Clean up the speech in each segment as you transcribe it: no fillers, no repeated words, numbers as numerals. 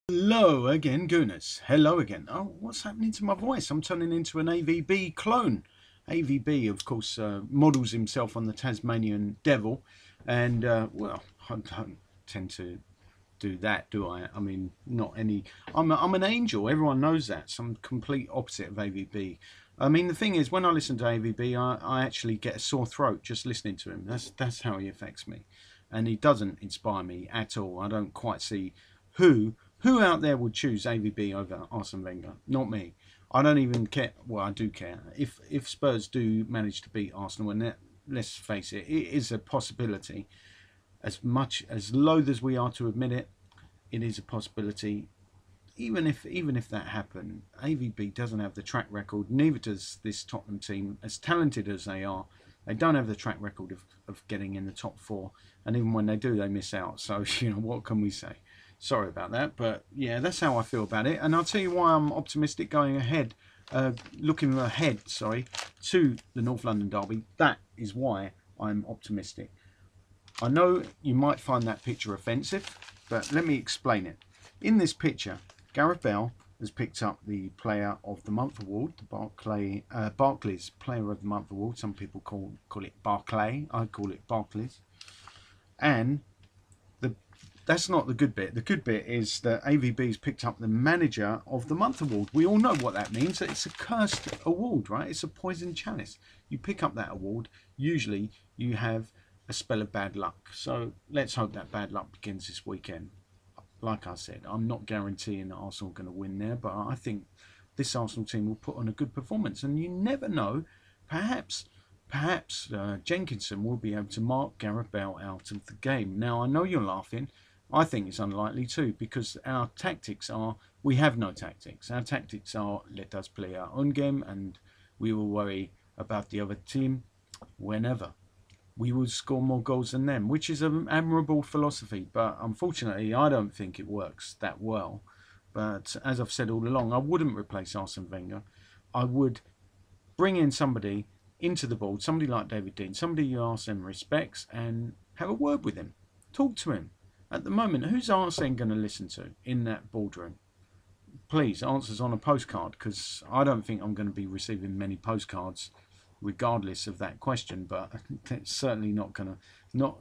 Hello again, Gooners. Hello again. Oh, what's happening to my voice? I'm turning into an AVB clone. AVB, of course, models himself on the Tasmanian Devil, and well, I don't tend to do that, do I? I mean, not any. I'm an angel. Everyone knows that. So I'm complete opposite of AVB. I mean, the thing is, when I listen to AVB, I actually get a sore throat just listening to him. That's how he affects me, and he doesn't inspire me at all. I don't quite see who who out there would choose AVB over Arsene Wenger. Not me. I don't even care. Well, I do care. If Spurs do manage to beat Arsenal, and let's face it, it is a possibility. As much as loath as we are to admit it, it is a possibility. Even if that happened, AVB doesn't have the track record. Neither does this Tottenham team. As talented as they are, they don't have the track record of getting in the top four. And even when they do, they miss out. So what can we say? Sorry about that, but yeah, that's how I feel about it. And I'll tell you why I'm optimistic going ahead. Looking ahead, sorry, to the North London derby. That is why I'm optimistic. I know you might find that picture offensive, but let me explain it. In this picture, Gareth Bale has picked up the Player of the Month award, the Barclays Player of the Month award. Some people call it Barclay. I call it Barclays. And that's not the good bit. The good bit is that AVB's picked up the Manager of the Month award. We all know what that means. It's a cursed award, right? It's a poison chalice. You pick up that award, usually you have a spell of bad luck. So let's hope that bad luck begins this weekend. Like I said, I'm not guaranteeing that Arsenal are going to win there, but I think this Arsenal team will put on a good performance. And you never know, perhaps Jenkinson will be able to mark Gareth Bale out of the game. Now, I know you're laughing. I think it's unlikely too, because our tactics are, we have no tactics. Our tactics are, let us play our own game and we will worry about the other team whenever. We will score more goals than them, which is an admirable philosophy, but unfortunately I don't think it works that well. But as I've said all along, I wouldn't replace Arsene Wenger. I would bring in somebody into the board, somebody like David Dean, somebody who Arsene respects, and have a word with him. Talk to him. At the moment, who's Arsene going to listen to in that boardroom? Please, answers on a postcard, because I don't think I'm going to be receiving many postcards regardless of that question, but it's certainly not going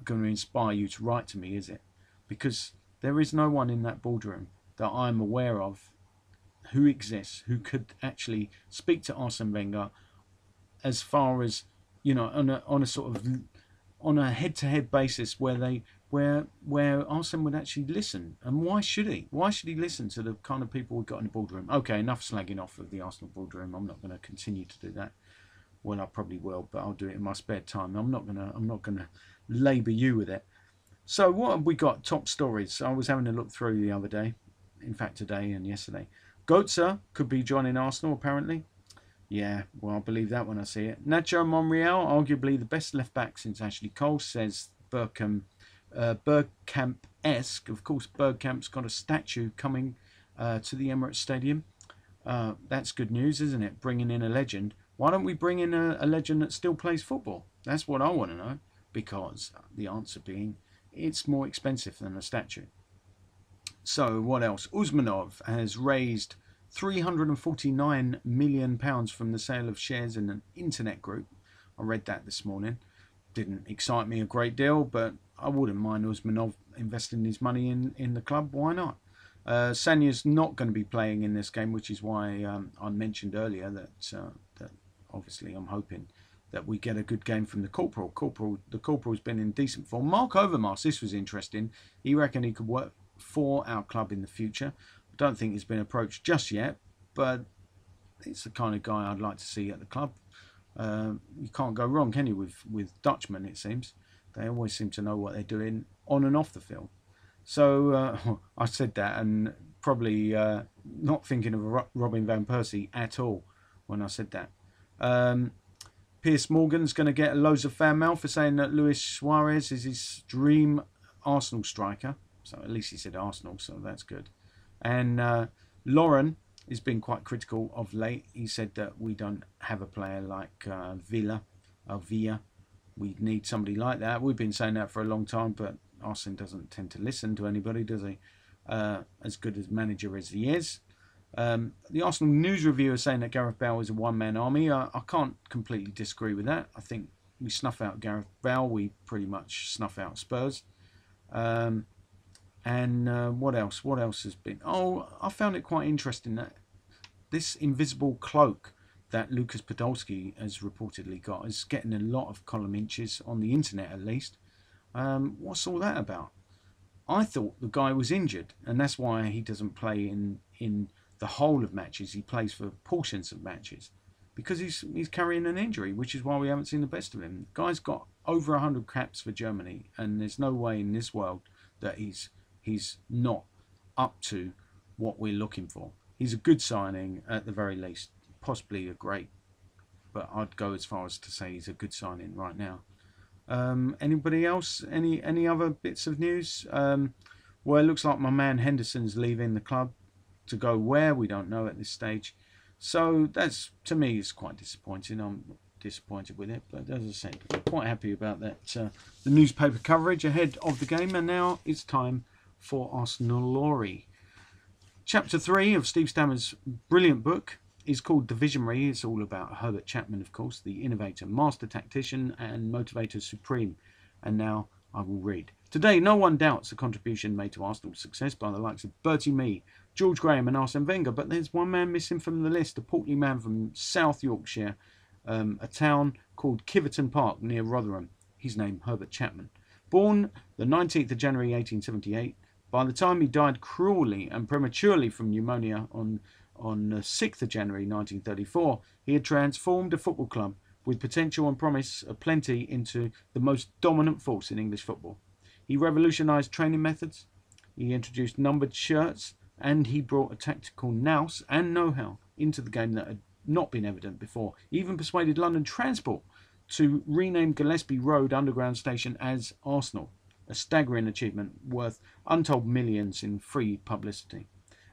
to inspire you to write to me, is it? Because there is no one in that boardroom that I'm aware of who exists who could actually speak to Arsene Wenger as far as, on a sort of on a head-to-head basis where Arsene would actually listen. And why should he? Why should he listen to the kind of people we've got in the boardroom? Okay, enough slagging off of the Arsenal boardroom. I'm not going to continue to do that. Well, I probably will, but I'll do it in my spare time. I'm not gonna labour you with it. So what have we got? Top stories. I was having a look through the other day. In fact, today and yesterday. Götze could be joining Arsenal, apparently. Yeah, well, I'll believe that when I see it. Nacho Monreal, arguably the best left-back since Ashley Cole, says Bergkamp-esque. Of course, Bergkamp's got a statue coming to the Emirates Stadium. That's good news, isn't it? Bringing in a legend. Why don't we bring in a legend that still plays football? That's what I want to know. Because the answer being, it's more expensive than a statue. So what else? Usmanov has raised £349 million from the sale of shares in an internet group. I read that this morning. Didn't excite me a great deal, but I wouldn't mind Usmanov investing his money in the club. Why not? Sanya's not going to be playing in this game, which is why I mentioned earlier that obviously I'm hoping that we get a good game from the Corporal. The Corporal's been in decent form. Mark Overmars, this was interesting. He reckoned he could work for our club in the future. I don't think he's been approached just yet, but it's the kind of guy I'd like to see at the club. You can't go wrong, can you, with Dutchmen, it seems. They always seem to know what they're doing on and off the field. So I said that, and probably not thinking of Robin Van Persie at all when I said that. Piers Morgan's going to get loads of fan mail for saying that Luis Suarez is his dream Arsenal striker. So at least he said Arsenal, so that's good. And Lauren has been quite critical of late. He said that we don't have a player like Villa. We need somebody like that. We've been saying that for a long time, but Arsene doesn't tend to listen to anybody, does he? as good as manager as he is. The Arsenal News Review is saying that Gareth Bale is a one-man army. I can't completely disagree with that. I think we snuff out Gareth Bale, we pretty much snuff out Spurs. What else? What else has been? Oh, I found it quite interesting that this invisible cloak that Lucas Podolski has reportedly got is getting a lot of column inches on the internet, at least. What's all that about? I thought the guy was injured, and that's why he doesn't play in the whole of matches. He plays for portions of matches because he's carrying an injury, which is why we haven't seen the best of him. The guy's got over 100 caps for Germany, and there's no way in this world that he's not up to what we're looking for. He's a good signing at the very least, possibly a great, but I'd go as far as to say he's a good signing right now. Anybody else? Any other bits of news? Well, it looks like my man Henderson's leaving the club to go where, we don't know at this stage. So that's, to me, is quite disappointing. I'm disappointed with it, but as I said, I'm quite happy about that. The newspaper coverage ahead of the game, and now it's time for Arsenal Glory. Chapter 3 of Steve Stammer's brilliant book is called The Visionary. It's all about Herbert Chapman, of course, the innovator, master tactician and motivator supreme. And now I will read. Today, no one doubts the contribution made to Arsenal's success by the likes of Bertie Mee, George Graham and Arsene Wenger, but there's one man missing from the list, a portly man from South Yorkshire, a town called Kiverton Park near Rotherham. His name, Herbert Chapman. Born the 19th of January 1878, by the time he died cruelly and prematurely from pneumonia on the 6th of January 1934, he had transformed a football club with potential and promise of plenty into the most dominant force in English football. He revolutionised training methods, he introduced numbered shirts, and he brought a tactical nous and know-how into the game that had not been evident before. He even persuaded London Transport to rename Gillespie Road Underground Station as Arsenal, a staggering achievement worth untold millions in free publicity.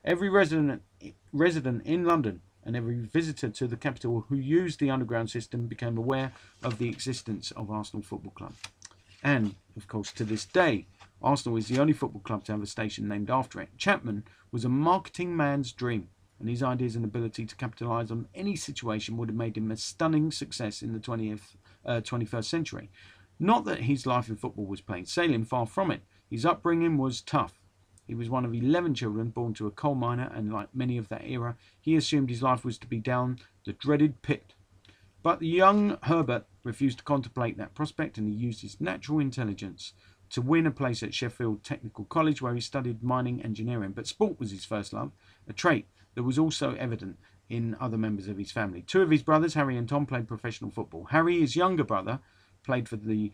Every resident in London and every visitor to the capital who used the underground system became aware of the existence of Arsenal Football Club. And, of course, to this day, Arsenal is the only football club to have a station named after it. Chapman was a marketing man's dream, and his ideas and ability to capitalise on any situation would have made him a stunning success in the 21st century. Not that his life in football was plain sailing, far from it. His upbringing was tough. He was one of 11 children born to a coal miner, and like many of that era, he assumed his life was to be down the dreaded pit. But the young Herbert refused to contemplate that prospect, and he used his natural intelligence to win a place at Sheffield Technical College, where he studied mining engineering. But sport was his first love, a trait that was also evident in other members of his family. Two of his brothers, Harry and Tom, played professional football. Harry, his younger brother, played for the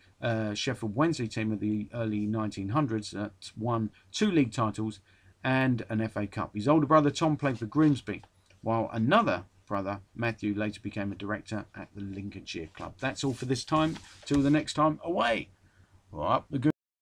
Sheffield Wednesday team of the early 1900s that won 2 league titles and an FA Cup. His older brother Tom played for Grimsby, while another brother, Matthew, later became a director at the Lincolnshire club. That's all for this time. Till the next time, away! Up the good.